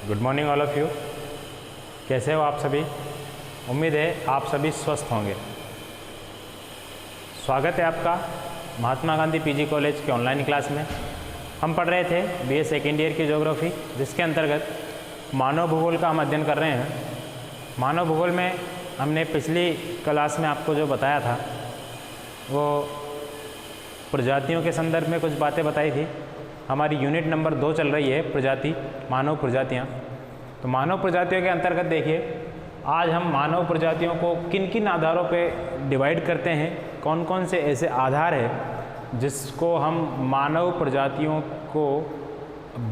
Good morning all of you. कैसे हो आप सभी? उम्मीद है आप सभी स्वस्थ होंगे। स्वागत है आपका महात्मा गांधी पीजी कॉलेज के ऑनलाइन क्लास में। हम पढ़ रहे थे बीए सेकेंड ईयर की ज्योग्राफी, जिसके अंतर्गत मानव भूगोल का हम अध्ययन कर रहे हैं। मानव भूगोल में हमने पिछली क्लास में आपको जो बताया था वो प्रजातियों के संदर्भ में कुछ बातें बताई थी। हमारी यूनिट नंबर 2 चल रही है प्रजाति, मानव प्रजातियाँ। तो मानव प्रजातियों के अंतर्गत देखिए, आज हम मानव प्रजातियों को किन किन आधारों पे डिवाइड करते हैं, कौन कौन से ऐसे आधार है जिसको हम मानव प्रजातियों को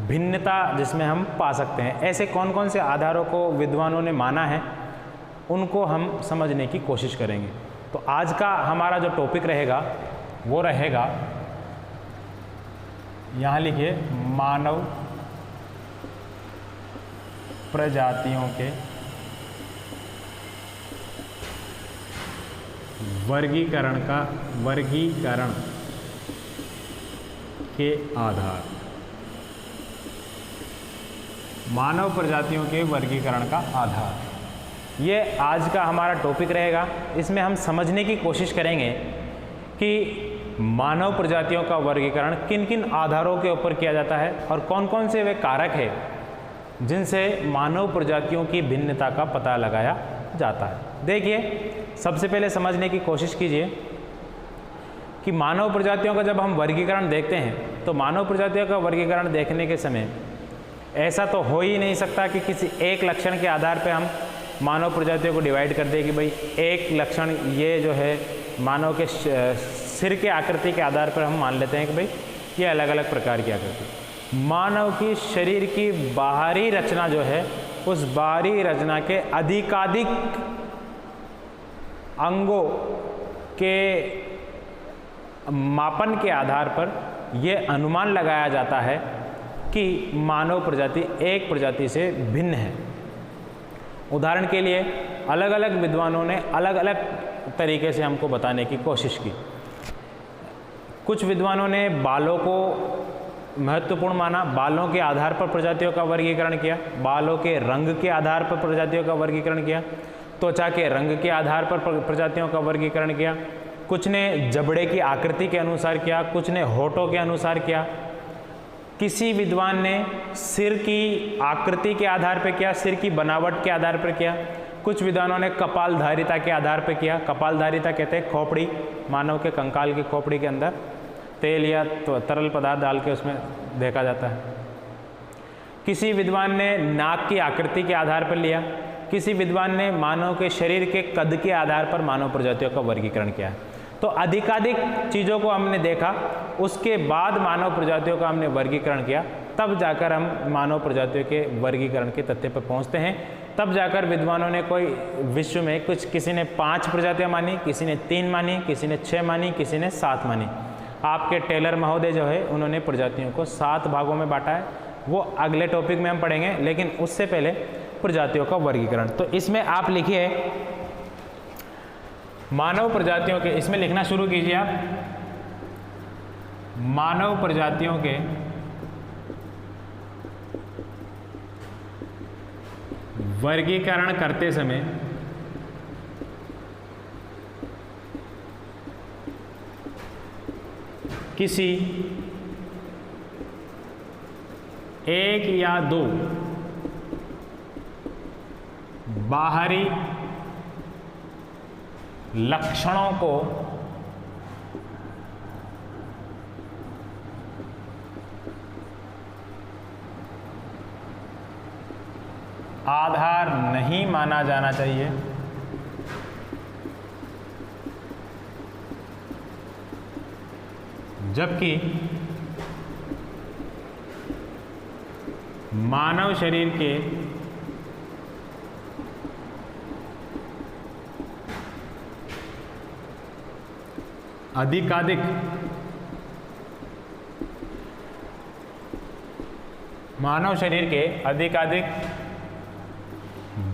भिन्नता जिसमें हम पा सकते हैं। ऐसे कौन कौन से आधारों को विद्वानों ने माना है, उनको हम समझने की कोशिश करेंगे। तो आज का हमारा जो टॉपिक रहेगा वो रहेगा, यहाँ लिखिए, मानव प्रजातियों के वर्गीकरण के आधार। मानव प्रजातियों के वर्गीकरण का आधार, ये आज का हमारा टॉपिक रहेगा। इसमें हम समझने की कोशिश करेंगे कि मानव प्रजातियों का वर्गीकरण किन किन आधारों के ऊपर किया जाता है और कौन कौन से वे कारक हैं जिनसे मानव प्रजातियों की भिन्नता का पता लगाया जाता है। देखिए, सबसे पहले समझने की कोशिश कीजिए कि मानव प्रजातियों का जब हम वर्गीकरण देखते हैं तो मानव प्रजातियों का वर्गीकरण देखने के समय ऐसा तो हो ही नहीं सकता कि किसी एक लक्षण के आधार पर हम मानव प्रजातियों को डिवाइड कर दें कि भाई एक लक्षण ये जो है मानव के सिर के आकृति के आधार पर हम मान लेते हैं कि भाई ये अलग अलग प्रकार की आकृति। मानव की शरीर की बाहरी रचना जो है, उस बाहरी रचना के अधिकाधिक अंगों के मापन के आधार पर यह अनुमान लगाया जाता है कि मानव प्रजाति एक प्रजाति से भिन्न है। उदाहरण के लिए अलग अलग विद्वानों ने अलग अलग तरीके से हमको बताने की कोशिश की। कुछ विद्वानों ने बालों को महत्वपूर्ण माना, बालों के आधार पर प्रजातियों का वर्गीकरण किया, बालों के रंग के आधार पर प्रजातियों का वर्गीकरण किया, त्वचा के रंग के आधार पर प्रजातियों का वर्गीकरण किया। कुछ ने जबड़े की आकृति के अनुसार किया, कुछ ने होठों के अनुसार किया। किसी विद्वान ने सिर की आकृति के आधार पर किया, सिर की बनावट के आधार पर किया। कुछ विद्वानों ने कपालधारिता के आधार पर किया। कपालधारिता कहते हैं खोपड़ी, मानव के कंकाल की खोपड़ी के अंदर तेल या तरल पदार्थ डाल के उसमें देखा जाता है। किसी विद्वान ने नाक की आकृति के आधार पर लिया। किसी विद्वान ने मानव के शरीर के कद के आधार पर मानव प्रजातियों का वर्गीकरण किया। तो अधिकाधिक चीज़ों को हमने देखा, उसके बाद मानव प्रजातियों का हमने वर्गीकरण किया, तब जाकर हम मानव प्रजातियों के वर्गीकरण के तथ्य पर पहुंचते हैं। तब जाकर विद्वानों ने कोई विश्व में किसी ने 5 प्रजातियां मानी, किसी ने 3 मानी, किसी ने 6 मानी, किसी ने 7 मानी। आपके टेलर महोदय जो है उन्होंने प्रजातियों को 7 भागों में बांटा है। वो अगले टॉपिक में हम पढ़ेंगे, लेकिन उससे पहले प्रजातियों का वर्गीकरण। तो इसमें आप लिखिए मानव प्रजातियों के, इसमें लिखना शुरू कीजिए आप, मानव प्रजातियों के वर्गीकरण करते समय किसी एक या 2 बाहरी लक्षणों को आधार नहीं माना जाना चाहिए, जबकि मानव शरीर के अधिकाधिक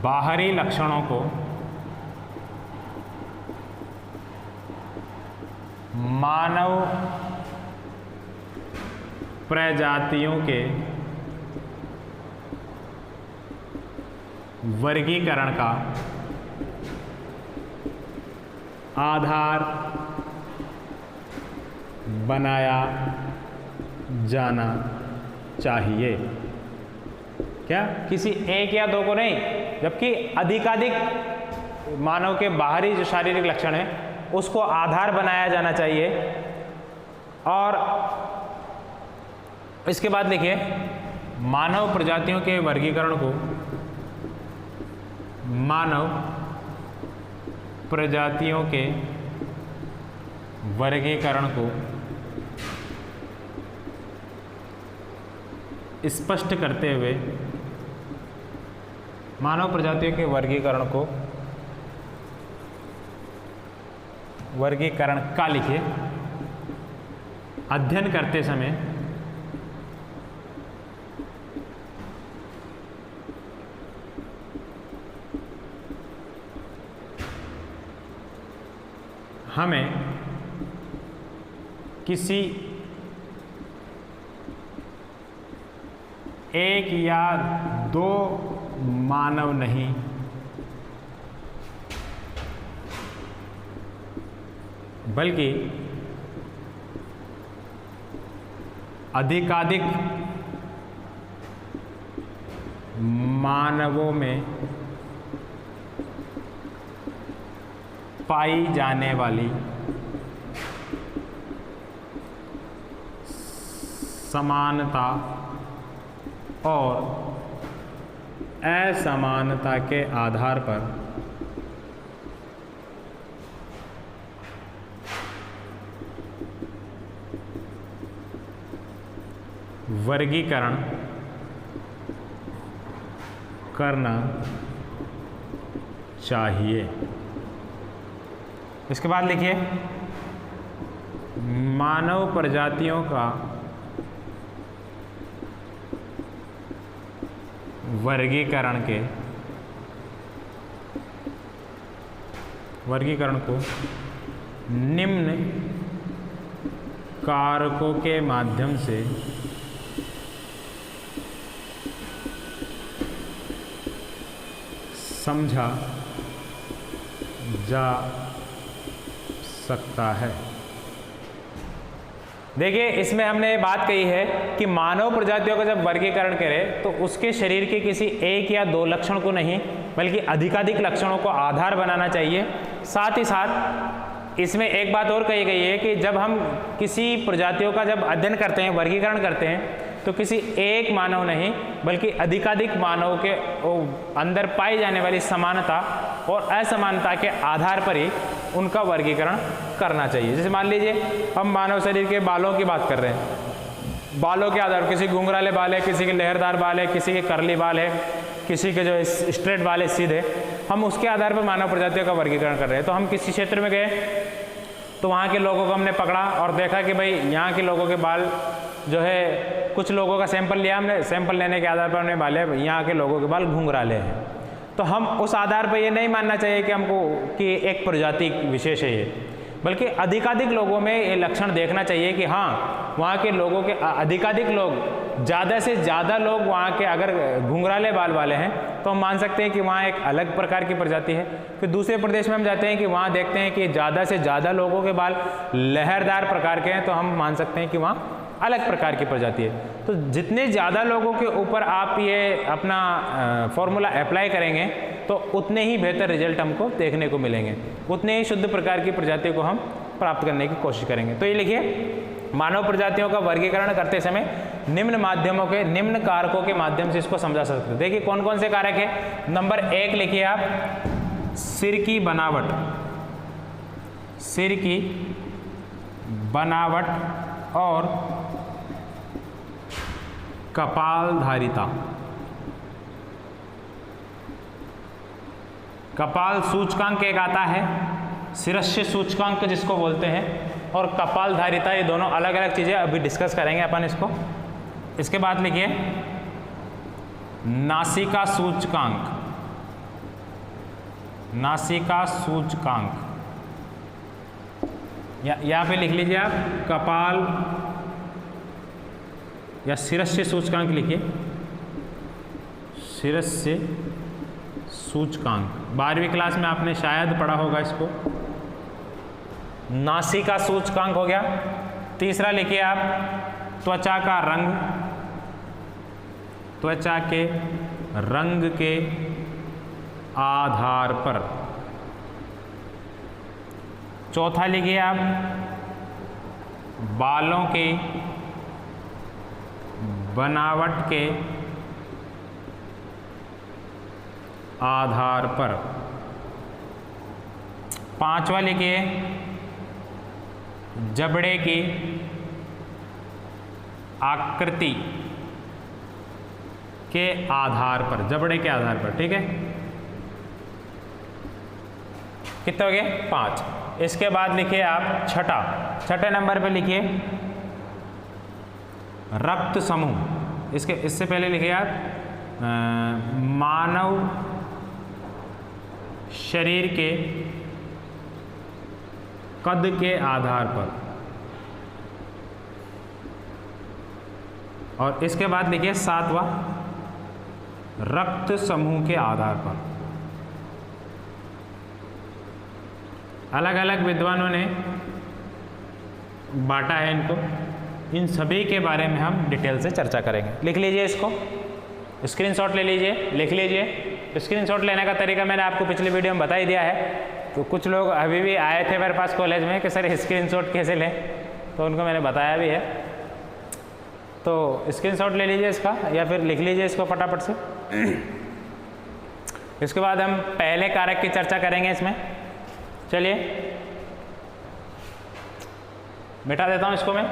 बाहरी लक्षणों को मानव प्रजातियों के वर्गीकरण का आधार बनाया जाना चाहिए। क्या? किसी एक या दो को नहीं, जबकि अधिकाधिक मानव के बाहरी जो शारीरिक लक्षण है उसको आधार बनाया जाना चाहिए। और इसके बाद लिखिए, मानव प्रजातियों के वर्गीकरण को मानव प्रजातियों के वर्गीकरण को स्पष्ट करते हुए, मानव प्रजातियों के वर्गीकरण को वर्गीकरण का लिखिए, अध्ययन करते समय हमें किसी एक या दो मानव नहीं, बल्कि अधिकाधिक मानवों में पाई जाने वाली समानता और असमानता के आधार पर वर्गीकरण करना चाहिए। इसके बाद लिखिए, मानव प्रजातियों का वर्गीकरण को निम्न कारकों के माध्यम से समझा जा सकता है। देखिए, इसमें हमने बात कही है कि मानव प्रजातियों का जब वर्गीकरण करें तो उसके शरीर के किसी एक या दो लक्षण को नहीं, बल्कि अधिकाधिक लक्षणों को आधार बनाना चाहिए। साथ ही साथ इसमें एक बात और कही गई है कि जब हम किसी प्रजातियों का जब अध्ययन करते हैं, वर्गीकरण करते हैं, तो किसी एक मानव नहीं बल्कि अधिकाधिक मानव के अंदर पाई जाने वाली समानता और असमानता के आधार पर ही उनका वर्गीकरण करना चाहिए। जैसे मान लीजिए हम मानव शरीर के बालों की बात कर रहे हैं, बालों के आधार पर किसी घुंघराले बाल है, किसी के लहरदार बाल है, किसी के कर्ली बाल है, किसी के जो स्ट्रेट बाल है सीधे, हम उसके आधार पर मानव प्रजातियों का वर्गीकरण कर रहे हैं। तो हम किसी क्षेत्र में गए तो वहाँ के लोगों को हमने पकड़ा और देखा कि भाई यहाँ के लोगों के बाल जो है, कुछ लोगों का सैंपल लिया हमने, सैंपल लेने के आधार पर हमने बाले यहाँ के लोगों के बाल घुंघराले हैं। तो हम उस आधार पर ये नहीं मानना चाहिए कि हमको कि एक प्रजाति विशेष है ये, बल्कि अधिकाधिक लोगों में ये लक्षण देखना चाहिए कि हाँ, वहाँ के लोगों के अधिकाधिक लोग, ज़्यादा से ज़्यादा लोग वहाँ के अगर घुंघराले बाल वाले हैं तो हम मान सकते हैं कि वहाँ एक अलग प्रकार की प्रजाति है। फिर दूसरे प्रदेश में हम जाते हैं कि वहाँ देखते हैं कि ज़्यादा से ज़्यादा लोगों के बाल लहरदार प्रकार के हैं, तो हम मान सकते हैं कि वहाँ अलग प्रकार की प्रजाति है। तो जितने ज़्यादा लोगों के ऊपर आप ये अपना फॉर्मूला अप्लाई करेंगे तो उतने ही बेहतर रिजल्ट हमको देखने को मिलेंगे, उतने ही शुद्ध प्रकार की प्रजातियों को हम प्राप्त करने की कोशिश करेंगे। तो ये लिखिए, मानव प्रजातियों का वर्गीकरण करते समय निम्न माध्यमों के, निम्न कारकों के माध्यम से इसको समझा सकते हैं। देखिए कौन कौन से कारक है। नंबर 1 लिखिए आप, सिर की बनावट, सिर की बनावट और कपालधारिता। कपाल सूचकांक एक आता है, शिरस्य सूचकांक जिसको बोलते हैं, और कपालधारिता, ये दोनों अलग अलग चीज़ें अभी डिस्कस करेंगे अपन इसको। इसके बाद लिखिए नासिका सूचकांक, नासिका सूचकांक, यहाँ पे लिख लीजिए आप कपाल या शिरस्य सूचकांक लिखिए, शिरस्य सूचकांक, 12वीं क्लास में आपने शायद पढ़ा होगा इसको। नासिका सूचकांक हो गया। तीसरा लिखिए आप त्वचा का रंग, त्वचा के रंग के आधार पर। चौथा लिखिए आप बालों के बनावट के आधार पर। पांचवा लिखिए जबड़े की आकृति के आधार पर, जबड़े के आधार पर। ठीक है, कितने हो गए? 5। इसके बाद लिखिए आप छठे नंबर पे लिखिए रक्त समूह। इससे पहले लिखिए आप मानव शरीर के कद के आधार पर, और इसके बाद लिखिए 7वां रक्त समूह के आधार पर। अलग अलग विद्वानों ने बांटा है इनको, इन सभी के बारे में हम डिटेल से चर्चा करेंगे। लिख लीजिए, इसको स्क्रीनशॉट ले लीजिए, लिख लीजिए। स्क्रीनशॉट लेने का तरीका मैंने आपको पिछले वीडियो में बता ही दिया है। तो कुछ लोग अभी भी आए थे मेरे पास कॉलेज में कि सर स्क्रीनशॉट कैसे लें, तो उनको मैंने बताया भी है। तो स्क्रीनशॉट ले लीजिए इसका, या फिर लिख लीजिए इसको फटाफट से। इसके बाद हम पहले कारक की चर्चा करेंगे इसमें। चलिए मिटा देता हूँ इसको मैं।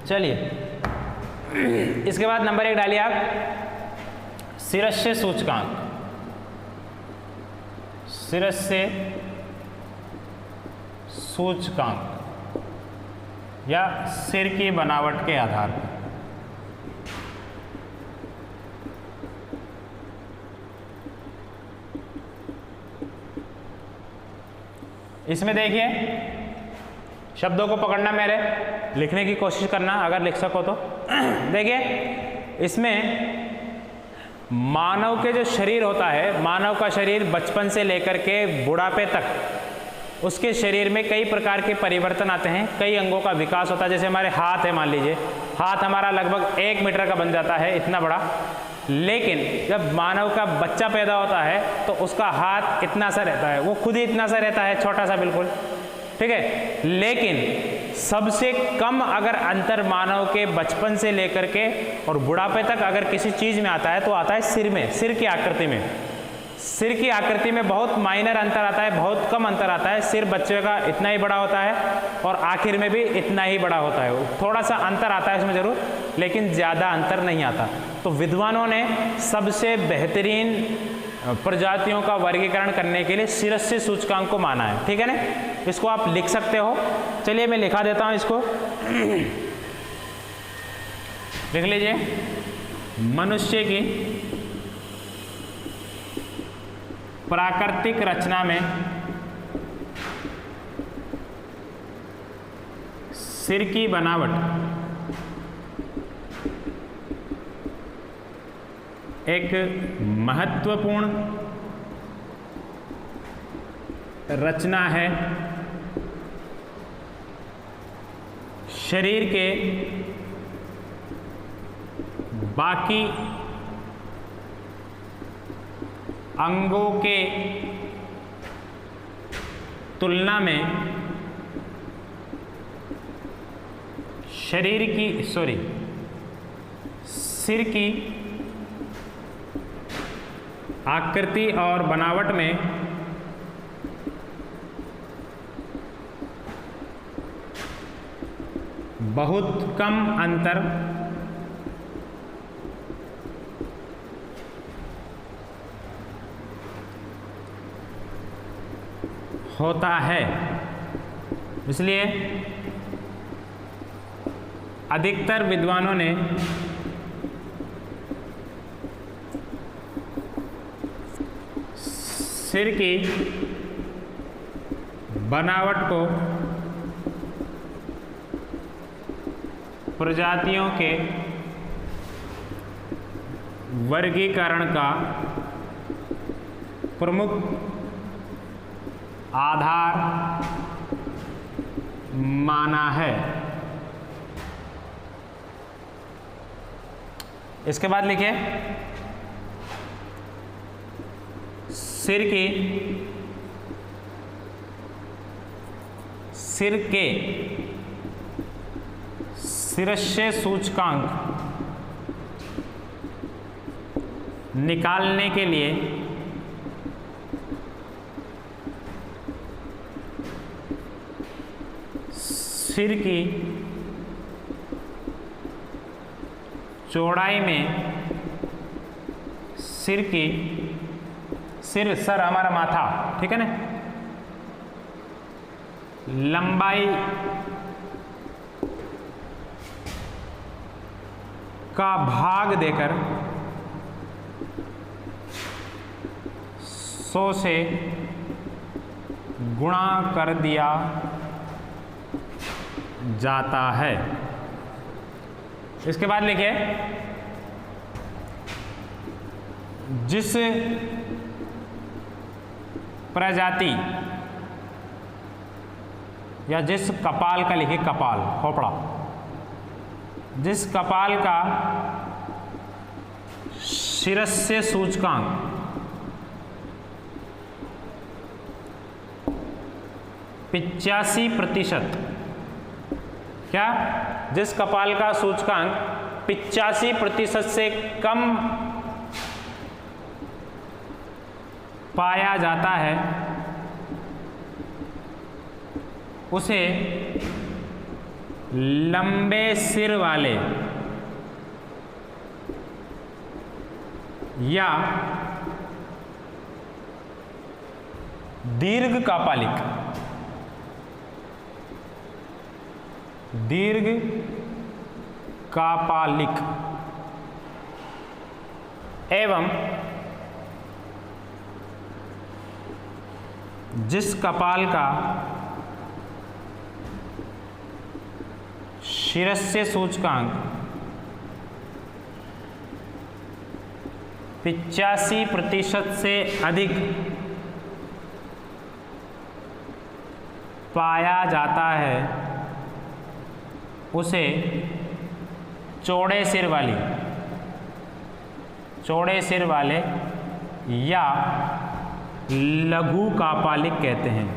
चलिए, इसके बाद नंबर 1 डालिए आप शिरस्य सूचकांक। शिरस्य सूचकांक या सिर की बनावट के आधार पर। इसमें देखिए शब्दों को पकड़ना, मेरे लिखने की कोशिश करना अगर लिख सको तो। देखिए इसमें मानव के जो शरीर होता है, मानव का शरीर बचपन से लेकर के बुढ़ापे तक उसके शरीर में कई प्रकार के परिवर्तन आते हैं, कई अंगों का विकास होता है। जैसे हमारे हाथ है, मान लीजिए हाथ हमारा लगभग 1 मीटर का बन जाता है, इतना बड़ा। लेकिन जब मानव का बच्चा पैदा होता है तो उसका हाथ इतना सा रहता है, वो खुद ही इतना सा रहता है, छोटा सा बिल्कुल, ठीक है। लेकिन सबसे कम अगर अंतर मानव के बचपन से लेकर के और बुढ़ापे तक अगर किसी चीज में आता है तो आता है सिर में, सिर की आकृति में। सिर की आकृति में बहुत माइनर अंतर आता है, बहुत कम अंतर आता है। सिर बच्चे का इतना ही बड़ा होता है और आखिर में भी इतना ही बड़ा होता है। थोड़ा सा अंतर आता है इसमें जरूर, लेकिन ज़्यादा अंतर नहीं आता। तो विद्वानों ने सबसे बेहतरीन प्रजातियों का वर्गीकरण करने के लिए शिरस्य सूचकांक को माना है, ठीक है ना। इसको आप लिख सकते हो। चलिए मैं लिखा देता हूँ इसको, लिख लीजिए। मनुष्य की प्राकृतिक रचना में सिर की बनावट एक महत्वपूर्ण रचना है। शरीर के बाकी अंगों के तुलना में सिर की आकृति और बनावट में बहुत कम अंतर होता है, इसलिए अधिकतर विद्वानों ने सिर की बनावट को प्रजातियों के वर्गीकरण का प्रमुख आधार माना है। इसके बाद लिखिए सिर के शिरस्य सूचकांक निकालने के लिए सिर की चौड़ाई में सर हमारा माथा, ठीक है ना, लंबाई का भाग देकर 100 से गुणा कर दिया जाता है। इसके बाद लिखिए जिस प्रजाति या जिस कपाल का, लिखिए कपाल, खोपड़ा, जिस कपाल का शिरस्य सूचकांक 85%, क्या, जिस कपाल का सूचकांक 85% से कम पाया जाता है उसे लंबे सिर वाले या दीर्घकापालिक एवं जिस कपाल का शिरस्य सूचकांक 85% से अधिक पाया जाता है उसे चौड़े सिर वाले या लघु कापालिक कहते हैं।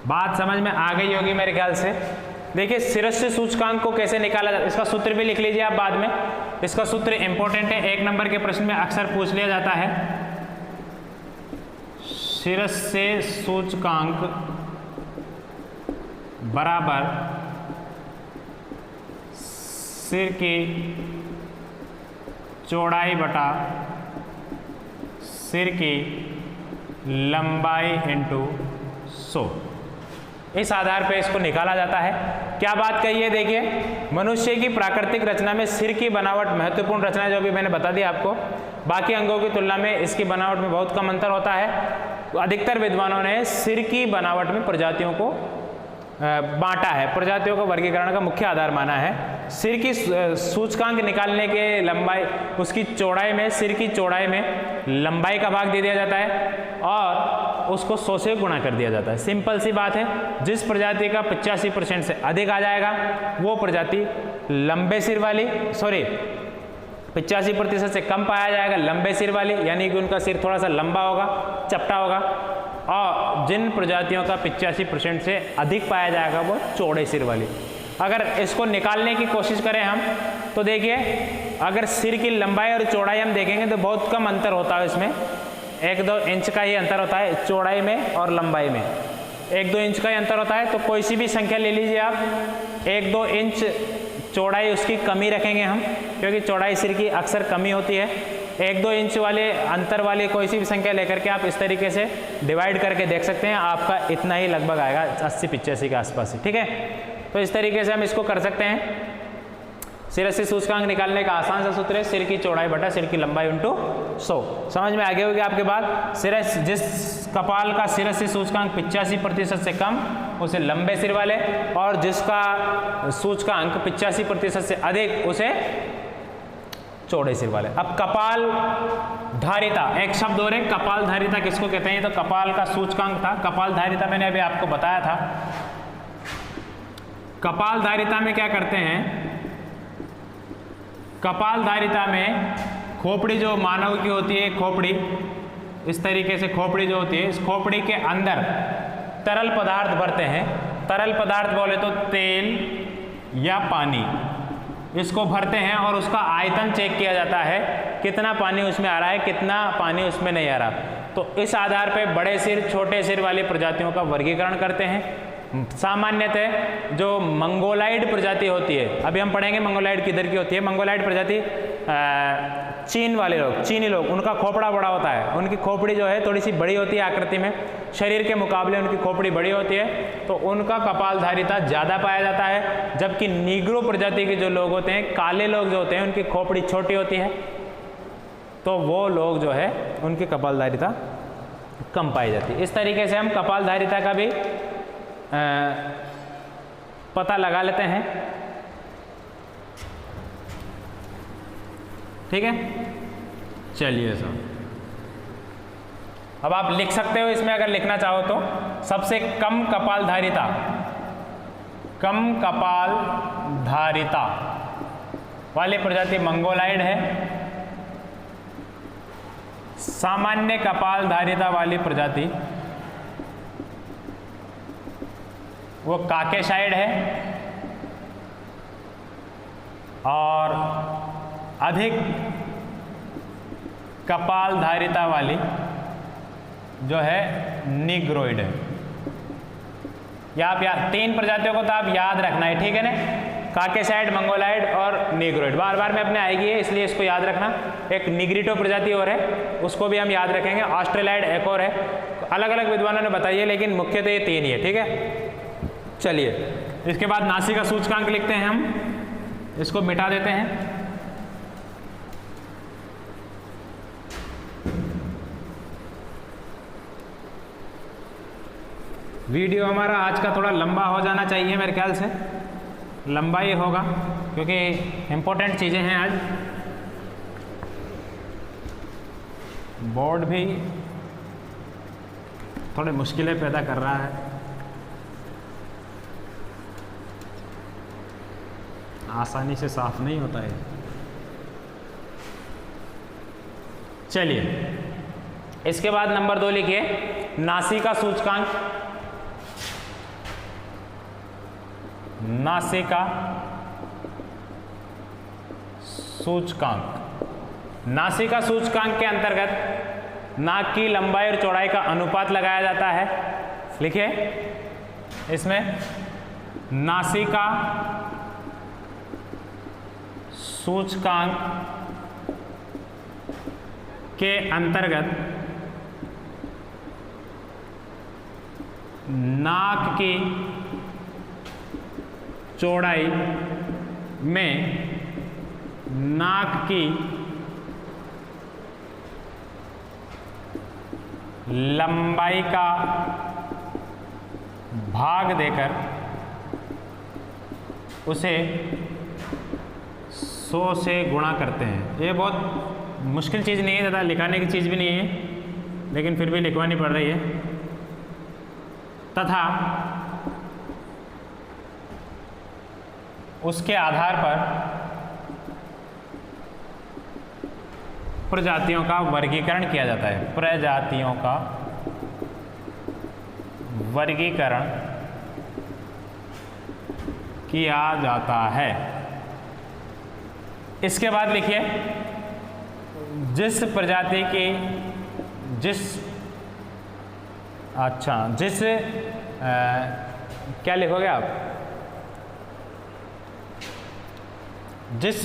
बात समझ में आ गई होगी मेरे ख्याल से। देखिए शिरस्य सूचकांक को कैसे निकाला जाता है, इसका सूत्र भी लिख लीजिए आप बाद में, इसका सूत्र इंपॉर्टेंट है, 1 नंबर के प्रश्न में अक्सर पूछ लिया जाता है। शिरस्य सूचकांक बराबर सिर की चौड़ाई बटा सिर की लंबाई इंटू 100, इस आधार पे इसको निकाला जाता है। क्या बात कही है, देखिए मनुष्य की प्राकृतिक रचना में सिर की बनावट महत्वपूर्ण रचना है, जो भी मैंने बता दिया आपको। बाकी अंगों की तुलना में इसकी बनावट में बहुत कम अंतर होता है। अधिकतर विद्वानों ने सिर की बनावट में प्रजातियों को बांटा है, प्रजातियों को वर्गीकरण का मुख्य आधार माना है। सिर की सूचकांक निकालने के लंबाई, उसकी चौड़ाई में, सिर की चौड़ाई में लंबाई का भाग दे दिया जाता है और उसको 100 से गुणा कर दिया जाता है। सिंपल सी बात है, जिस प्रजाति का 85% से अधिक आ जाएगा वो प्रजाति लंबे सिर वाली, 85% से कम पाया जाएगा लंबे सिर वाली, यानी कि उनका सिर थोड़ा सा लंबा होगा, चपटा होगा, और जिन प्रजातियों का 85% से अधिक पाया जाएगा वो चौड़े सिर वाली। अगर इसको निकालने की कोशिश करें हम तो देखिए, अगर सिर की लंबाई और चौड़ाई हम देखेंगे तो बहुत कम अंतर होता है इसमें, 1-2 इंच का ही अंतर होता है चौड़ाई में और लंबाई में, 1-2 इंच का ही अंतर होता है। तो कोई सी भी संख्या ले लीजिए आप, 1-2 इंच चौड़ाई उसकी कमी रखेंगे हम, क्योंकि चौड़ाई सिर की अक्सर कमी होती है। 1-2 इंच वाले अंतर वाली कोई सी भी संख्या लेकर के आप इस तरीके से डिवाइड करके देख सकते हैं, आपका इतना ही लगभग आएगा 80-85 के आसपास ही, ठीक है। तो इस तरीके से हम इसको कर सकते हैं। सिरस्सी सूचकांक निकालने का आसान सा सूत्र है सिर की चौड़ाई बटा सिर की लंबाई इंटू 100। समझ में आगे होगी आपके बात। जिस कपाल का सिरस्सी सूचकांक 85% से कम उसे लंबे सिर वाले, और जिसका सूचकांक 85% से अधिक उसे चौड़े सिर वाले। अब कपाल धारिता, एक शब्द और है कपाल धारिता किसको कहते हैं। तो कपाल का सूचकांक था, कपाल धारिता मैंने अभी आपको बताया था। कपाल धारिता में क्या करते हैं, कपाल धारिता में खोपड़ी जो मानव की होती है, खोपड़ी इस तरीके से खोपड़ी जो होती है, इस खोपड़ी के अंदर तरल पदार्थ भरते हैं। तरल पदार्थ बोले तो तेल या पानी, इसको भरते हैं और उसका आयतन चेक किया जाता है, कितना पानी उसमें आ रहा है, कितना पानी उसमें नहीं आ रहा। तो इस आधार पर बड़े सिर छोटे सिर वाली प्रजातियों का वर्गीकरण करते हैं। सामान्यतः जो मंगोलाइड प्रजाति होती है, अभी हम पढ़ेंगे मंगोलाइड किधर की होती है। मंगोलाइड प्रजाति चीन वाले लोग, चीनी लोग, उनका खोपड़ा बड़ा होता है, उनकी खोपड़ी जो है थोड़ी सी बड़ी होती है आकृति में, शरीर के मुकाबले उनकी खोपड़ी बड़ी होती है, तो उनका कपाल धारिता ज़्यादा पाया जाता है। जबकि नीग्रो प्रजाति के जो लोग होते हैं, काले लोग जो होते हैं, उनकी खोपड़ी छोटी होती है, तो वो लोग जो है उनकी कपाल धारिता कम पाई जाती है। इस तरीके से हम कपाल धारिता का भी पता लगा लेते हैं, ठीक है। चलिए सर, अब आप लिख सकते हो इसमें, अगर लिखना चाहो तो। सबसे कम कपाल धारिता, कम कपाल धारिता वाली प्रजाति मंगोलाइड है। सामान्य कपाल धारिता वाली प्रजाति वो काकेशाइड है, और अधिक कपाल धारिता वाली जो है नीग्रोइड है। या आप 3 प्रजातियों को तो आप याद रखना है, ठीक है ना, काकेशाइड, मंगोलाइड और नीग्रोइड, बार बार में अपने आएगी है, इसलिए इसको याद रखना। एक निग्रिटो प्रजाति और है, उसको भी हम याद रखेंगे। ऑस्ट्रेलाइड एक और है, अलग अलग विद्वानों ने बताई है, लेकिन मुख्यतः ये 3 ही है, ठीक है। चलिए, इसके बाद नासिका सूचकांक लिखते हैं हम, इसको मिटा देते हैं। वीडियो हमारा आज का थोड़ा लंबा हो जाना चाहिए, मेरे ख्याल से लंबा ही होगा, क्योंकि इम्पोर्टेंट चीज़ें हैं आज। बोर्ड भी थोड़ी मुश्किलें पैदा कर रहा है, आसानी से साफ नहीं होता है। चलिए, इसके बाद नंबर 2 लिखिए, नासिका सूचकांक। नासिका सूचकांक, नासिका सूचकांक के अंतर्गत नाक की लंबाई और चौड़ाई का अनुपात लगाया जाता है। लिखिए, इसमें नासिका सूचकांक के अंतर्गत नाक की चौड़ाई में नाक की लंबाई का भाग देकर उसे 100 से गुणा करते हैं। ये बहुत मुश्किल चीज़ नहीं है, ज़्यादा लिखाने की चीज़ भी नहीं है, लेकिन फिर भी लिखवानी पड़ रही है। तथा उसके आधार पर प्रजातियों का वर्गीकरण किया जाता है। प्रजातियों का वर्गीकरण किया जाता है। इसके बाद लिखिए जिस प्रजाति की क्या लिखोगे आप? जिस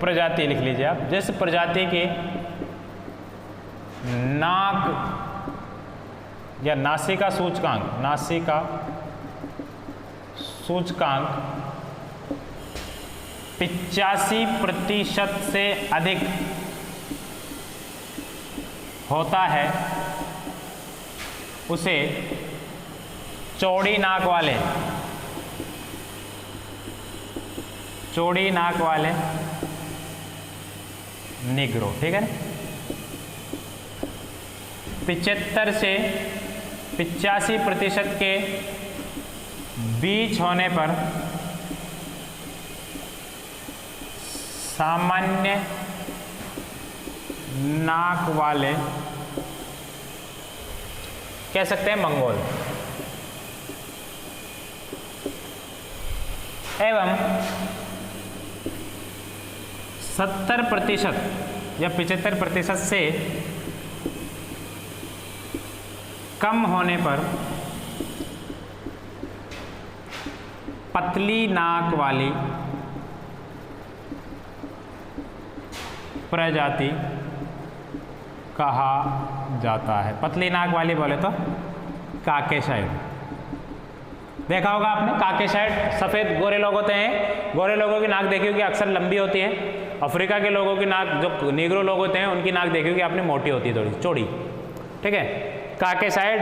प्रजाति लिख लीजिए आप, जिस प्रजाति की नाक या नासिका सूचकांक 85% से अधिक होता है उसे चौड़ी नाक वाले निग्रो, ठीक है ना। 75 से 85% के बीच होने पर सामान्य नाक वाले कह सकते हैं मंगोल, एवं 70% या 75% से कम होने पर पतली नाक वाली प्रजाति कहा जाता है। पतली नाक वाली बोले तो काकेशाइड। देखा होगा आपने, काकेशाइड सफ़ेद गोरे लोग होते हैं, गोरे लोगों की नाक देखी होगी अक्सर लंबी होती है। अफ्रीका के लोगों की नाक, जो नीग्रो लोग होते हैं उनकी नाक देखी होगी आपने मोटी होती है, थोड़ी चौड़ी, ठीक है। काकेशाइड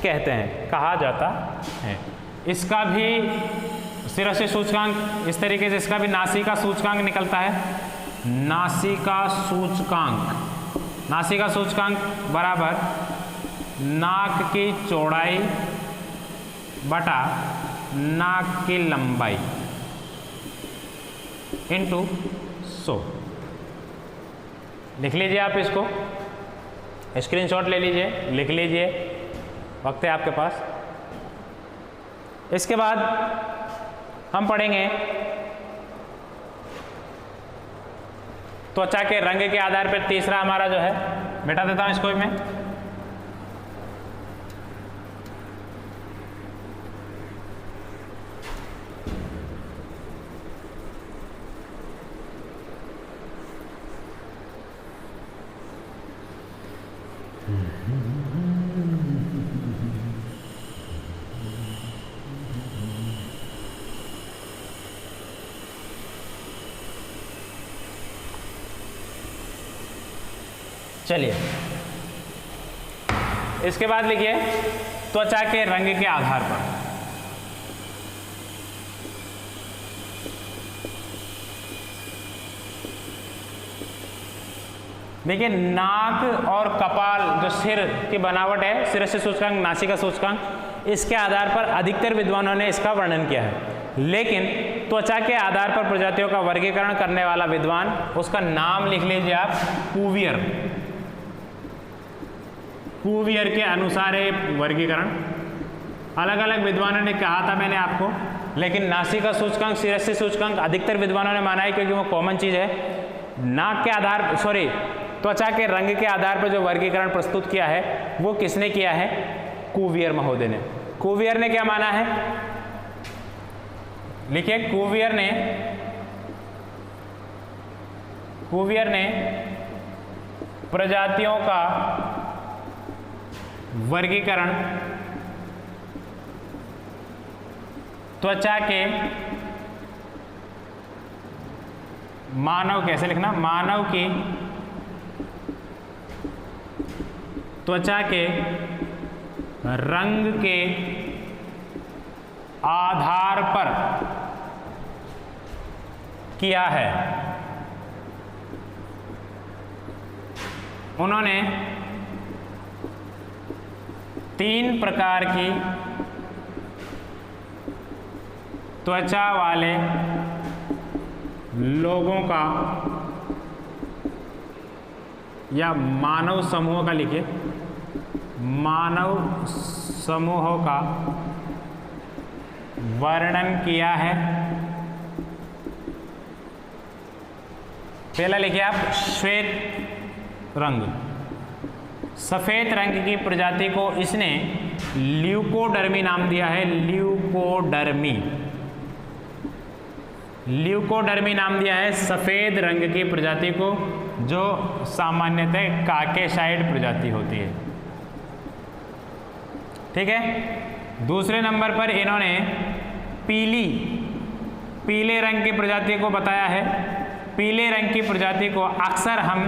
कहते हैं, कहा जाता है। इसका भी सिरस्वी सूचकांक इस तरीके से, इसका भी नासिका सूचकांक निकलता है। नासिका सूचकांक बराबर नाक की चौड़ाई बटा नाक की लंबाई इंटू 100। लिख लीजिए आप इसको, स्क्रीनशॉट ले लीजिए, लिख लीजिए, वक्त है आपके पास। इसके बाद हम पढ़ेंगे त्वचा के रंग के आधार पर तीसरा हमारा जो है, मिटा देता हूं इसको मैं। चलिए, इसके बाद लिखिए त्वचा के रंग के आधार पर। देखिए नाक और कपाल, जो सिर की बनावट है, सिरस्वी सूचकांक, नासिका सूचकांक, इसके आधार पर अधिकतर विद्वानों ने इसका वर्णन किया है। लेकिन त्वचा के आधार पर प्रजातियों का वर्गीकरण करने वाला विद्वान, उसका नाम लिख लीजिए आप, कुवियर के अनुसार ये वर्गीकरण अलग अलग विद्वानों ने कहा था मैंने आपको, लेकिन नासिका सूचकांक, सिरस्वी सूचकांक अधिकतर विद्वानों ने माना है क्योंकि वो कॉमन चीज़ है। नाक के आधार, त्वचा के रंग के आधार पर जो वर्गीकरण प्रस्तुत किया है वो किसने किया है? कुवियर महोदय ने। कुवियर ने क्या माना है? लिखिए, कुवियर ने प्रजातियों का वर्गीकरण त्वचा के मानव, कैसे लिखना, मानव की त्वचा के रंग के आधार पर किया है। उन्होंने 3 प्रकार की त्वचा वाले लोगों का या मानव समूह का, लिखिए मानव समूहों का वर्णन किया है। पहला लिखिए आप श्वेत रंग। सफेद रंग की प्रजाति को इसने ल्यूकोडर्मी नाम दिया है। ल्यूकोडर्मी, ल्यूकोडर्मी नाम दिया है सफेद रंग की प्रजाति को, जो सामान्यतः काकेशाइड प्रजाति होती है। ठीक है। दूसरे नंबर पर इन्होंने पीले रंग की प्रजाति को बताया है। पीले रंग की प्रजाति को अक्सर हम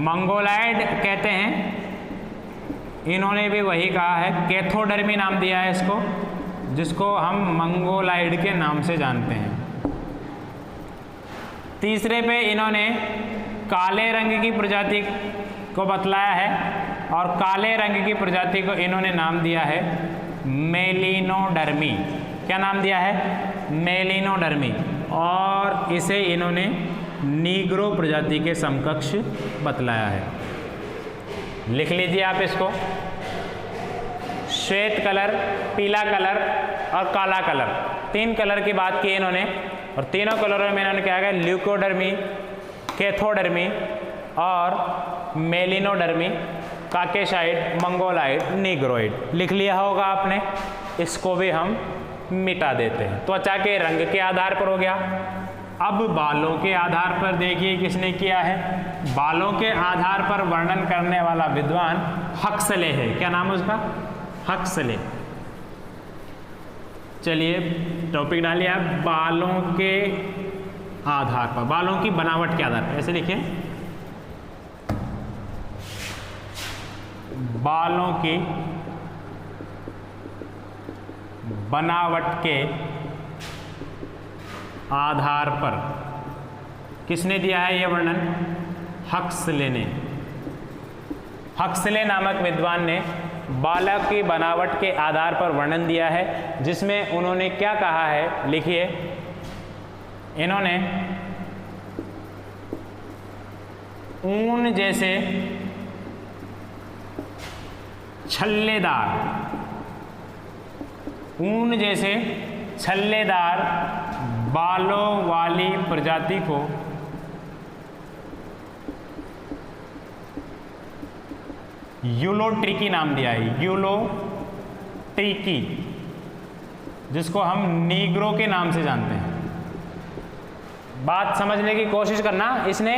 मंगोलाइड कहते हैं। इन्होंने भी वही कहा है, कैथोडर्मी नाम दिया है इसको, जिसको हम मंगोलाइड के नाम से जानते हैं। तीसरे पे इन्होंने काले रंग की प्रजाति को बतलाया है, और काले रंग की प्रजाति को इन्होंने नाम दिया है मेलिनोडर्मी। क्या नाम दिया है? मेलिनोडर्मी। और इसे इन्होंने नीग्रो प्रजाति के समकक्ष बतलाया है। लिख लीजिए आप इसको। श्वेत कलर, पीला कलर और काला कलर, 3 कलर की बात की इन्होंने, और तीनों कलरों में इन्होंने क्या कहा? ल्यूकोडर्मी, कैथोडर्मी और मेलिनोडर्मी, काकेशाइड, मंगोलाइड, नीग्रोइड। लिख लिया होगा आपने। इसको भी हम मिटा देते हैं। त्वचा के रंग के आधार पर हो गया। अब बालों के आधार पर देखिए किसने किया है। बालों के आधार पर वर्णन करने वाला विद्वान हक्सले है। क्या नाम है उसका? हक्सले। चलिए टॉपिक डालिए आप, बालों के आधार पर, बालों की बनावट के आधार पर। ऐसे लिखिए, बालों की बनावट के आधार पर किसने दिया है यह वर्णन? हक्सले ने। हक्सले नामक विद्वान ने बालों की बनावट के आधार पर वर्णन दिया है, जिसमें उन्होंने क्या कहा है? लिखिए, इन्होंने ऊन जैसे छल्लेदार बालों वाली प्रजाति को यूलोट्रिकी नाम दिया है। यूलोट्रिकी, जिसको हम नीग्रो के नाम से जानते हैं। बात समझने की कोशिश करना। इसने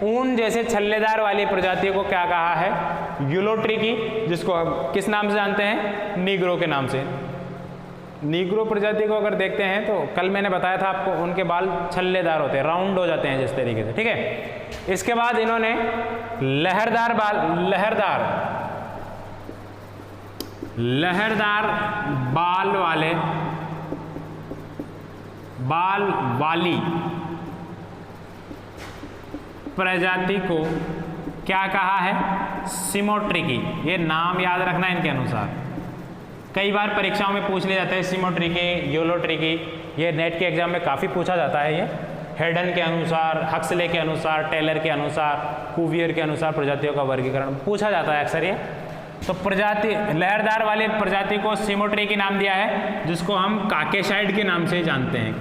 ऊन जैसे छल्लेदार वाली प्रजाति को क्या कहा है? यूलोट्रिकी, जिसको हम किस नाम से जानते हैं? नीग्रो के नाम से। नीग्रो प्रजाति को अगर देखते हैं तो कल मैंने बताया था आपको, उनके बाल छल्लेदार होते हैं, राउंड हो जाते हैं जिस तरीके से। ठीक है। इसके बाद इन्होंने लहरदार बाल वाली प्रजाति को क्या कहा है? सिमोट्रिकी। ये नाम याद रखना इनके अनुसार। कई बार परीक्षाओं में पूछ ले जाते हैं सिमोट्रिकी, यूलोट्रिकी। ये नेट के एग्जाम में काफ़ी पूछा जाता है। ये हेडन के अनुसार, हक्सले के अनुसार, टेलर के अनुसार, कुवियर के अनुसार प्रजातियों का वर्गीकरण पूछा जाता है अक्सर ये। तो प्रजाति लहरदार वाले प्रजाति को सिमोट्रिकी नाम दिया है, जिसको हम काकेशाइड के नाम से जानते हैं।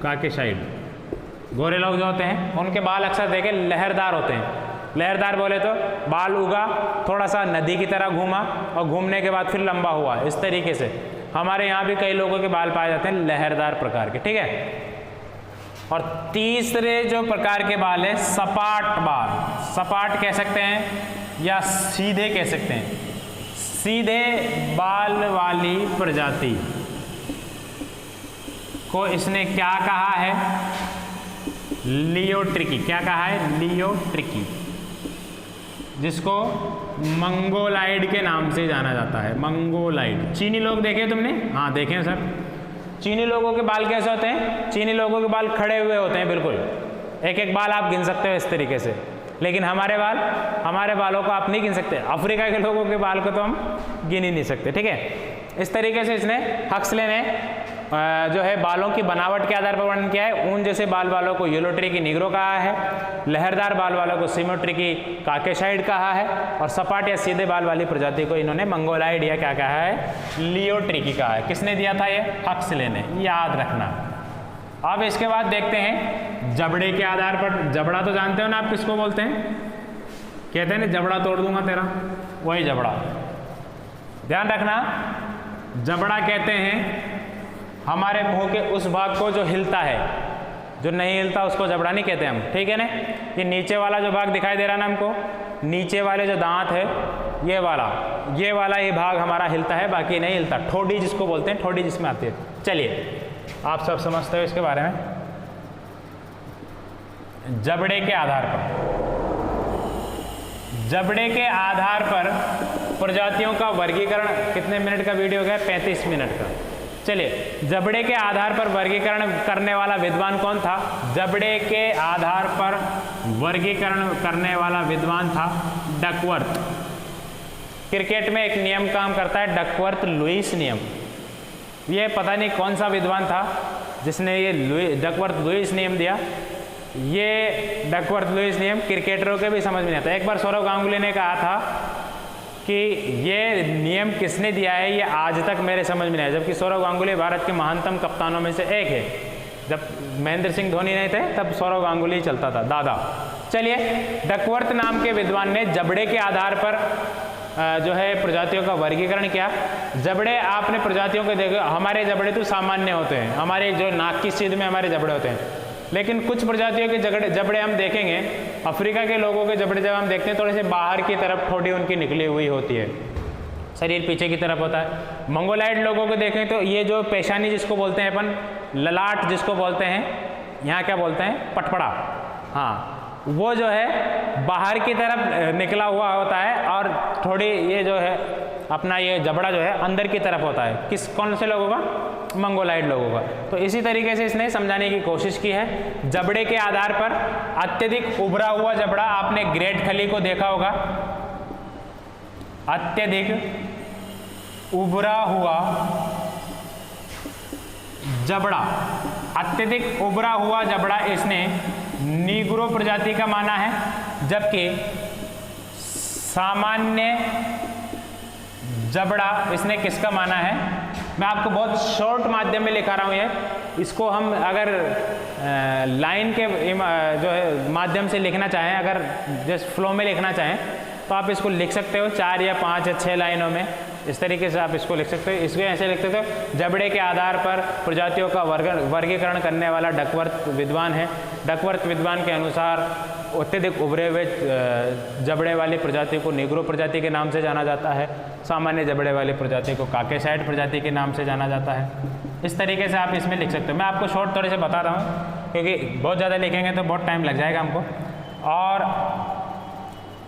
काकेशाइड। गोरे लोग जो होते हैं उनके बाल अक्सर देखें लहरदार होते हैं। लहरदार बोले तो बाल उगा, थोड़ा सा नदी की तरह घूमा और घूमने के बाद फिर लंबा हुआ, इस तरीके से। हमारे यहाँ भी कई लोगों के बाल पाए जाते हैं लहरदार प्रकार के। ठीक है। और तीसरे जो प्रकार के बाल है सपाट बाल। सपाट कह सकते हैं या सीधे कह सकते हैं। सीधे बाल वाली प्रजाति को इसने क्या कहा है? लियोट्रिकी। क्या कहा है? लियोट्रिकी, जिसको मंगोलाइड के नाम से जाना जाता है। मंगोलाइड। चीनी लोग देखे तुमने? हाँ देखे सर। चीनी लोगों के बाल कैसे होते हैं? चीनी लोगों के बाल खड़े हुए होते हैं, बिल्कुल एक एक बाल आप गिन सकते हो इस तरीके से। लेकिन हमारे बालों को आप नहीं गिन सकते। अफ्रीका के लोगों के बाल को तो हम गिन ही नहीं सकते। ठीक है। इस तरीके से इसने हक्सले ने जो है बालों की बनावट के आधार पर वर्णन किया है। ऊन जैसे बाल वालों को यूलोट्रिकी निग्रो कहा है, लहरदार बाल वालों को सिमोट्रिकी काकेसाइड कहा है, और सपाट या सीधे बाल वाली प्रजाति को इन्होंने मंगोलाइड या क्या कहा है, लियोट्रिकी कहा है। किसने दिया था ये? हक्सले ने, याद रखना। अब इसके बाद देखते हैं जबड़े के आधार पर। जबड़ा तो जानते हो ना आप किसको बोलते हैं? कहते हैं ना जबड़ा तोड़ दूंगा तेरा, वही जबड़ा। ध्यान रखना, जबड़ा कहते हैं हमारे मुंह के उस भाग को जो हिलता है, जो नहीं हिलता उसको जबड़ा नहीं कहते हम, ठीक है ना। ये नीचे वाला जो भाग दिखाई दे रहा ना हमको, नीचे वाले जो दांत है ये वाला ये भाग हमारा हिलता है, बाकी नहीं हिलता। ठोडी जिसको बोलते हैं, ठोडी जिसमें आती है। चलिए आप सब समझते हो इसके बारे में। जबड़े के आधार पर, जबड़े के आधार पर प्रजातियों का वर्गीकरण। कितने मिनट का वीडियो है? 35 मिनट का। चलिए, जबड़े के आधार पर वर्गीकरण करने वाला विद्वान कौन था? जबड़े के आधार पर वर्गीकरण करने वाला विद्वान था डकवर्थ। क्रिकेट में एक नियम काम करता है, डकवर्थ लुईस नियम। ये पता नहीं कौन सा विद्वान था जिसने ये डकवर्थ लुईस नियम दिया। ये डकवर्थ लुईस नियम क्रिकेटरों के भी समझ में नहीं आता। एक बार सौरव गांगुली ने कहा था कि ये नियम किसने दिया है, ये आज तक मेरे समझ में नहीं आया, जबकि सौरव गांगुली भारत के महानतम कप्तानों में से एक है। जब महेंद्र सिंह धोनी नहीं थे तब सौरव गांगुली चलता था, दादा। चलिए, डकवर्थ नाम के विद्वान ने जबड़े के आधार पर जो है प्रजातियों का वर्गीकरण किया। जबड़े आपने प्रजातियों को देखो, हमारे जबड़े तो सामान्य होते हैं, हमारे जो नाक की सीध में हमारे जबड़े होते हैं, लेकिन कुछ प्रजातियों के जबड़े हम देखेंगे, अफ्रीका के लोगों के जबड़े जब हम देखते हैं थोड़े से बाहर की तरफ ठोड़ी उनकी निकली हुई होती है, शरीर पीछे की तरफ होता है। मंगोलाइड लोगों को देखें तो ये जो पेशानी जिसको बोलते हैं अपन, ललाट जिसको बोलते हैं, यहाँ क्या बोलते हैं, पटपड़ा, हाँ, वो जो है बाहर की तरफ निकला हुआ होता है, और थोड़ी ये जो है अपना ये जबड़ा जो है अंदर की तरफ होता है। कौन से लोगों का? मंगोलाइड लोगों का। तो इसी तरीके से इसने समझाने की कोशिश की है। जबड़े के आधार पर अत्यधिक उभरा हुआ जबड़ा, आपने ग्रेट खली को देखा होगा, अत्यधिक उभरा हुआ जबड़ा, अत्यधिक उभरा हुआ जबड़ा इसने नीग्रो प्रजाति का माना है, जबकि सामान्य जबड़ा इसने किसका माना है? मैं आपको बहुत शॉर्ट माध्यम में लिखा रहा हूँ ये। इसको हम अगर लाइन के जो है माध्यम से लिखना चाहें, अगर जस्ट फ्लो में लिखना चाहें तो आप इसको लिख सकते हो 4 या 5 या 6 लाइनों में। इस तरीके से आप इसको लिख सकते हो। इसको ऐसे लिख सकते हो, जबड़े के आधार पर प्रजातियों का वर्गीकरण करने वाला डकवर्थ विद्वान है। डकवर्थ विद्वान के अनुसार अत्यधिक उभरे हुए जबड़े वाली प्रजाति को नीग्रो प्रजाति के नाम से जाना जाता है, सामान्य जबड़े वाली प्रजाति को काकेसाइड प्रजाति के नाम से जाना जाता है। इस तरीके से आप इसमें लिख सकते हो। मैं आपको शॉर्ट थोड़े से बता रहा हूँ, क्योंकि बहुत ज़्यादा लिखेंगे तो बहुत टाइम लग जाएगा हमको। और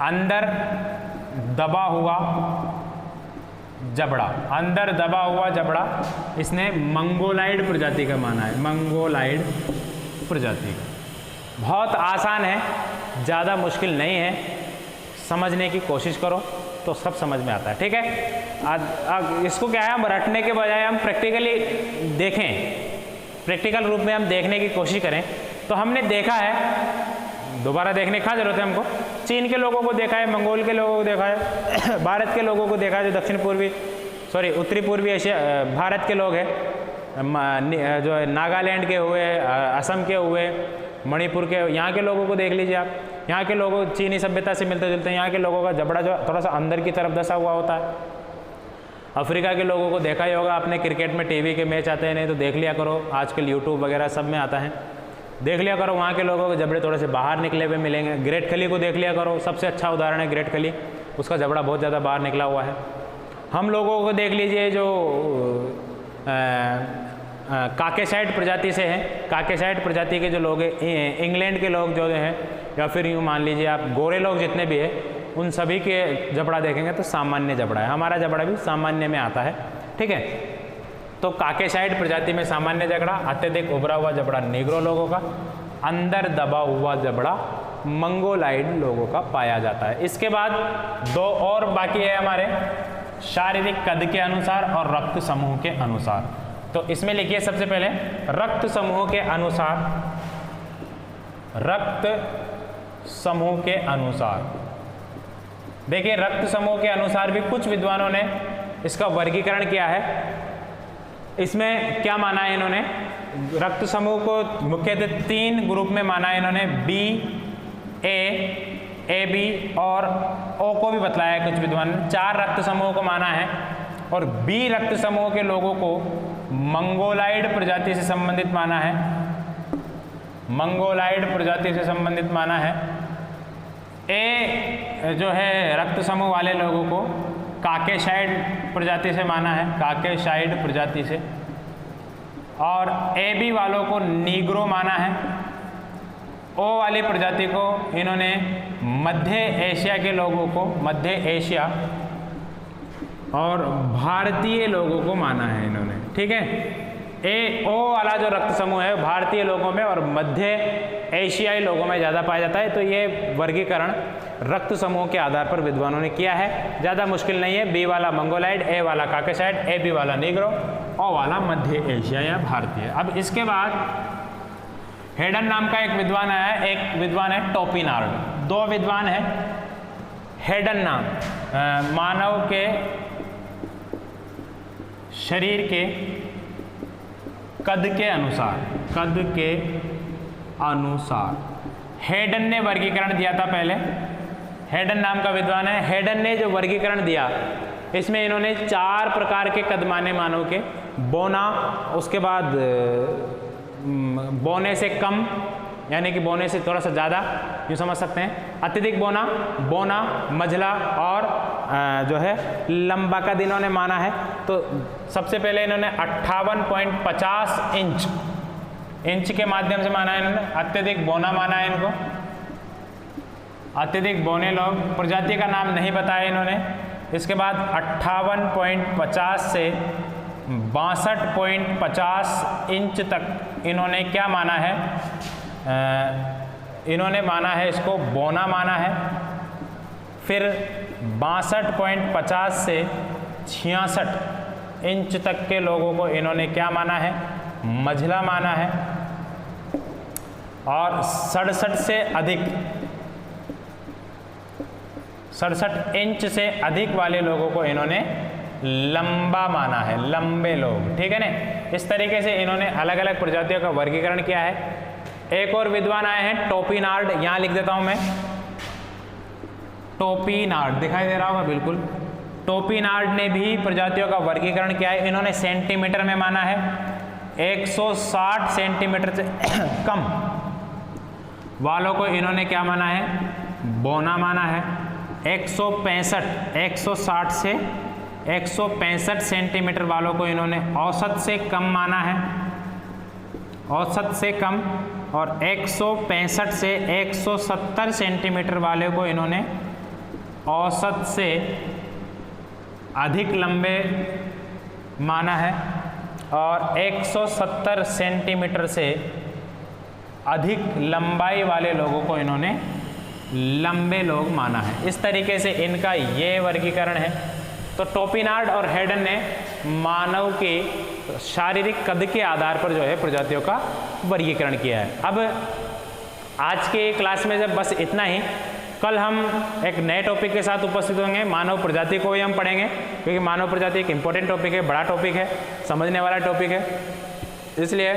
अंदर दबा हुआ जबड़ा, अंदर दबा हुआ जबड़ा इसने मंगोलाइड प्रजाति का माना है, मंगोलाइड प्रजाति। बहुत आसान है, ज़्यादा मुश्किल नहीं है, समझने की कोशिश करो तो सब समझ में आता है, ठीक है। इसको क्या है, हम रटने के बजाय हम प्रैक्टिकली देखें, प्रैक्टिकल रूप में हम देखने की कोशिश करें। तो हमने देखा है, दोबारा देखने की क्या जरूरत है हमको? चीन के लोगों को देखा है, मंगोल के लोगों को देखा है, भारत के लोगों को देखा है, जो दक्षिण पूर्वी उत्तरी पूर्वी एशिया भारत के लोग हैं, जो है नागालैंड के हुए, असम के हुए, मणिपुर के, यहाँ के लोगों को देख लीजिए आप। यहाँ के लोगों चीनी सभ्यता से मिलते जुलते हैं। यहाँ के लोगों का जबड़ा जो थोड़ा सा अंदर की तरफ धंसा हुआ होता है। अफ्रीका के लोगों को देखा ही होगा आपने, क्रिकेट में टीवी के मैच आते हैं, नहीं तो देख लिया करो, आजकल यूट्यूब वगैरह सब में आता है, देख लिया करो। वहाँ के लोगों के जबड़े थोड़े से बाहर निकले हुए मिलेंगे। ग्रेट खली को देख लिया करो, सबसे अच्छा उदाहरण है ग्रेट खली, उसका जबड़ा बहुत ज़्यादा बाहर निकला हुआ है। हम लोगों को देख लीजिए जो काकेसाइड प्रजाति से हैं, काकेसाइड प्रजाति के जो लोग हैं, इंग्लैंड के लोग जो हैं, या फिर यूँ मान लीजिए आप गोरे लोग जितने भी हैं, उन सभी के जबड़ा देखेंगे तो सामान्य जबड़ा है। हमारा जबड़ा भी सामान्य में आता है, ठीक है। तो काकेसाइड प्रजाति में सामान्य जबड़ा, अत्यधिक उभरा हुआ जबड़ा नीग्रो लोगों का, अंदर दबा हुआ जबड़ा मंगोलाइड लोगों का पाया जाता है। इसके बाद दो और बाकी है हमारे, शारीरिक कद के अनुसार और रक्त समूह के अनुसार। तो इसमें लिखिए सबसे पहले रक्त समूह के अनुसार, रक्त समूह के अनुसार। देखिए रक्त समूह के अनुसार भी कुछ विद्वानों ने इसका वर्गीकरण किया है। इसमें क्या माना है इन्होंने, रक्त समूह को मुख्यतः 3 ग्रुप में माना है इन्होंने, बी, ए बी और ओ को भी बतलाया है कुछ विद्वान ने। 4 रक्त समूह को माना है और बी रक्त समूह के लोगों को मंगोलाइड प्रजाति से संबंधित माना है, मंगोलाइड प्रजाति से संबंधित माना है। ए जो है रक्त समूह वाले लोगों को काकेशाइड प्रजाति से माना है, काकेशाइड प्रजाति से। और ए बी वालों को नीग्रो माना है। ओ वाली प्रजाति को इन्होंने मध्य एशिया के लोगों को, मध्य एशिया और भारतीय लोगों को माना है इन्होंने, ठीक है। ए ओ वाला जो रक्त समूह है भारतीय लोगों में और मध्य एशियाई लोगों में ज़्यादा पाया जाता है। तो ये वर्गीकरण रक्त समूह के आधार पर विद्वानों ने किया है, ज़्यादा मुश्किल नहीं है। बी वाला मंगोलाइड, ए वाला काकेशाइड, ए बी वाला नीग्रो, ओ वाला मध्य एशिया या भारतीय। अब इसके बाद हेडन नाम का एक विद्वान आया, एक विद्वान है टोपिनार्ड। 2 विद्वान हैं। हेडन नाम मानव के शरीर के कद के अनुसार, कद के अनुसार हेडन ने वर्गीकरण दिया था पहले। हेडन नाम का विद्वान है। हेडन ने जो वर्गीकरण दिया इसमें इन्होंने 4 प्रकार के कद माने मानव के, बोना, उसके बाद बोने से कम यानी कि बोने से थोड़ा सा ज़्यादा, यूँ समझ सकते हैं, अत्यधिक बोना, बोना, मझला और जो है लंबा कद इन्होंने माना है। तो सबसे पहले इन्होंने 58.50 इंच के माध्यम से माना है इन्होंने। अत्यधिक बोना माना है इनको, अत्यधिक बोने लोग, प्रजाति का नाम नहीं बताया इन्होंने। इसके बाद 58.50 से 62.50 इंच तक इन्होंने क्या माना है, इन्होंने माना है इसको बोना माना है। फिर 62.50 से 66 इंच तक के लोगों को इन्होंने क्या माना है, मझला माना है। और 67 से अधिक, 67 इंच से अधिक वाले लोगों को इन्होंने लंबा माना है, लंबे लोग, ठीक है ना। इस तरीके से इन्होंने अलग अलग प्रजातियों का वर्गीकरण किया है। एक और विद्वान आए हैं टोपिनार्ड, यहाँ लिख देता हूँ मैं, टोपिनार्ड दिखाई दे रहा होगा बिल्कुल। टोपिनार्ड ने भी प्रजातियों का वर्गीकरण किया है। इन्होंने सेंटीमीटर में माना है। 160 सेंटीमीटर से कम वालों को इन्होंने क्या माना है, बोना माना है। 160 से 165 सेंटीमीटर वालों को इन्होंने औसत से कम माना है, औसत से कम। और 165 से 170 सेंटीमीटर वाले को इन्होंने औसत से अधिक लंबे माना है। और 170 सेंटीमीटर से अधिक लंबाई वाले लोगों को इन्होंने लंबे लोग माना है। इस तरीके से इनका ये वर्गीकरण है। तो टोपिनार्ड और हेडन ने मानव के शारीरिक कद के आधार पर जो है प्रजातियों का वर्गीकरण किया है। अब आज के क्लास में जब बस इतना ही, कल हम एक नए टॉपिक के साथ उपस्थित होंगे। मानव प्रजाति को ही हम पढ़ेंगे, क्योंकि मानव प्रजाति एक इम्पोर्टेंट टॉपिक है, बड़ा टॉपिक है, समझने वाला टॉपिक है। इसलिए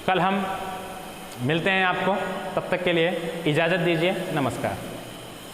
कल हम मिलते हैं आपको। तब तक के लिए इजाज़त दीजिए। नमस्कार।